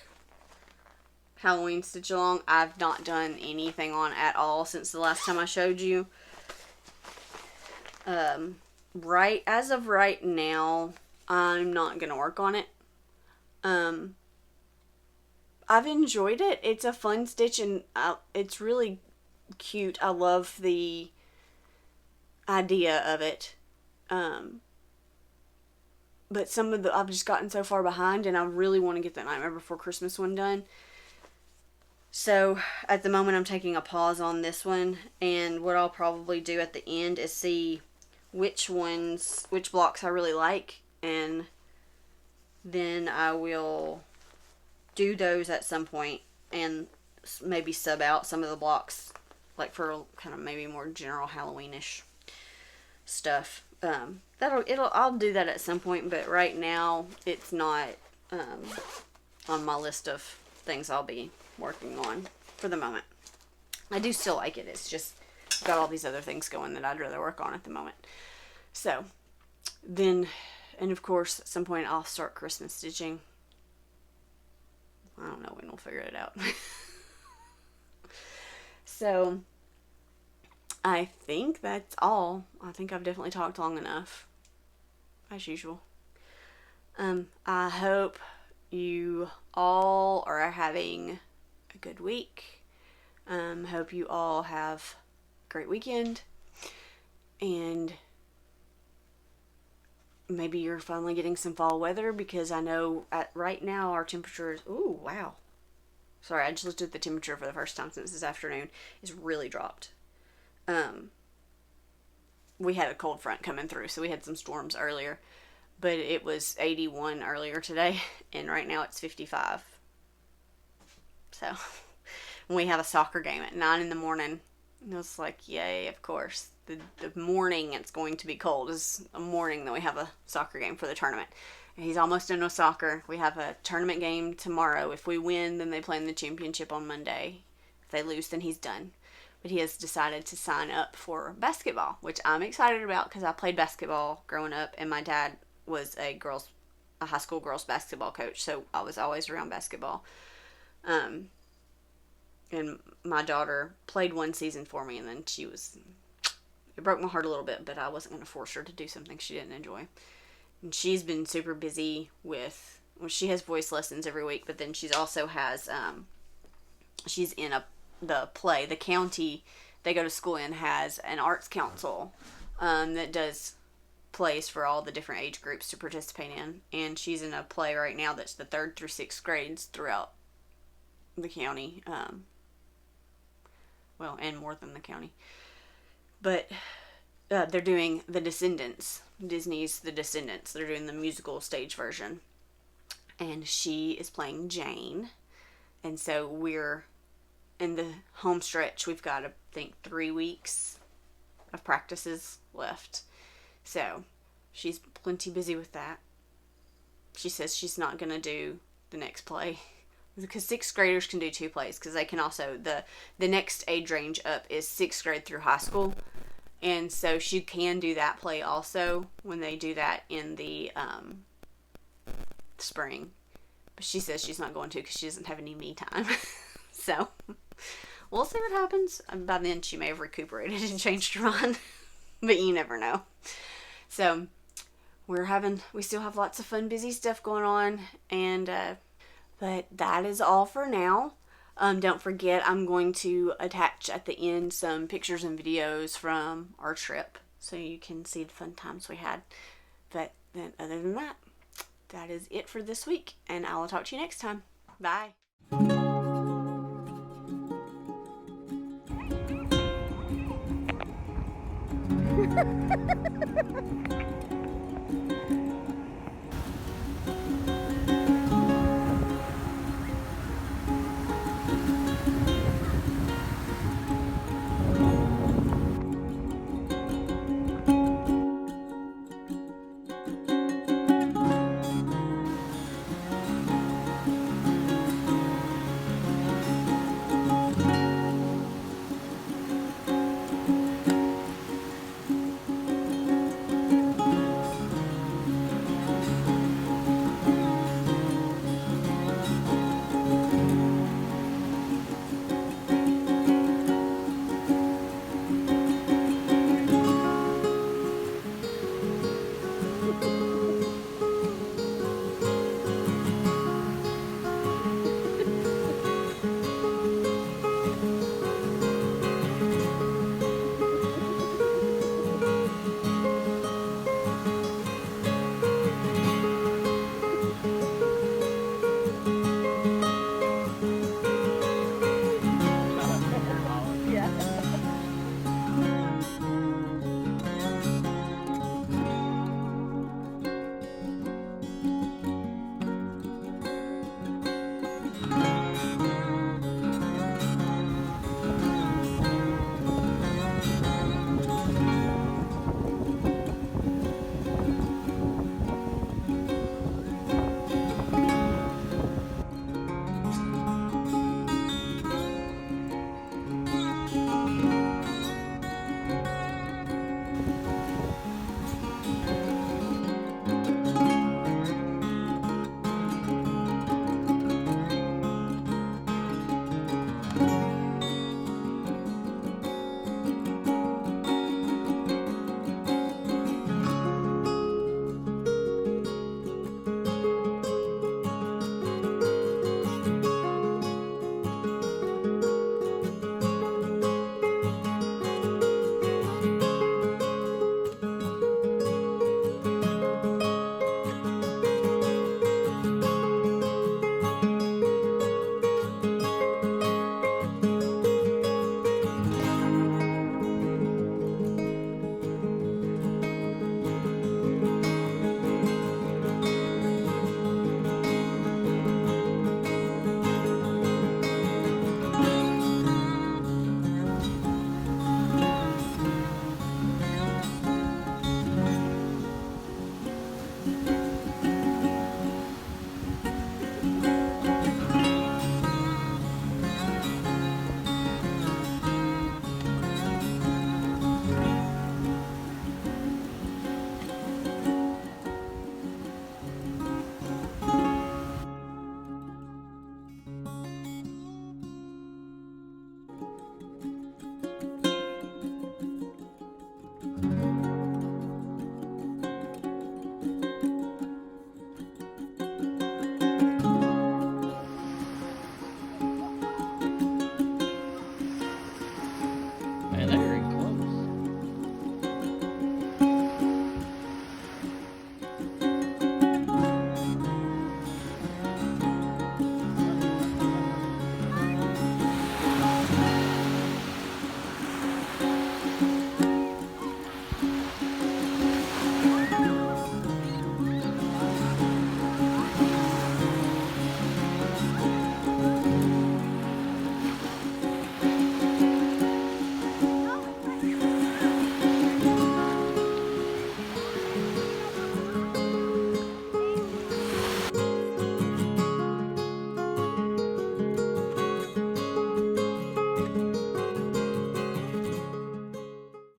Halloween stitch along, I've not done anything on at all since the last time I showed you. As of right now, I'm not gonna work on it. I've enjoyed it. It's a fun stitch, and it's really cute. I love the idea of it. But some of I've just gotten so far behind, and I really want to get that Nightmare Before Christmas one done. So at the moment I'm taking a pause on this one, and what I'll probably do at the end is see which blocks I really like, and then I will do those at some point and maybe sub out some of the blocks, like for kind of maybe more general Halloweenish stuff. I'll do that at some point, but right now it's not on my list of things I'll be working on for the moment. I do still like it. It's just got all these other things going that I'd rather work on at the moment. So then, and of course at some point I'll start Christmas stitching. I don't know when we'll figure it out. So I think that's all. I think I've definitely talked long enough, as usual. I hope you all are having a good week. Hope you all have a great weekend, and maybe you're finally getting some fall weather, because I know right now our temperature is, ooh, wow. Sorry, I just looked at the temperature for the first time since this afternoon. It's really dropped. We had a cold front coming through, so we had some storms earlier, but it was 81 earlier today, and right now it's 55. So we have a soccer game at 9 in the morning, and it was like, yay, of course. The morning it's going to be cold is a morning that we have a soccer game for the tournament. And he's almost done with soccer. We have a tournament game tomorrow. If we win, then they play in the championship on Monday. If they lose, then he's done. But he has decided to sign up for basketball, which I'm excited about because I played basketball growing up, and my dad was a high school girls basketball coach, so I was always around basketball. And my daughter played one season for me, and then it broke my heart a little bit, but I wasn't going to force her to do something she didn't enjoy. And she's been super busy she has voice lessons every week, but then she's also has, she's in the play. The county they go to school in has an arts council that does plays for all the different age groups to participate in. And she's in a play right now that's the 3rd through 6th grades throughout the county. And more than the county. But they're doing The Descendants. Disney's The Descendants. They're doing the musical stage version. And she is playing Jane. And so we're in the home stretch. We've got, I think, 3 weeks of practices left. So she's plenty busy with that. She says she's not going to do the next play, because 6th graders can do 2 plays, because they can also, the next age range up is 6th grade through high school, and so she can do that play also when they do that in the spring. But she says she's not going to because she doesn't have any me time. So we'll see what happens. By then she may have recuperated and changed her mind, but you never know. So we still have lots of fun, busy stuff going on, and but that is all for now. Don't forget, I'm going to attach at the end some pictures and videos from our trip, so you can see the fun times we had. But then, other than that, that is it for this week, and I will talk to you next time. Bye.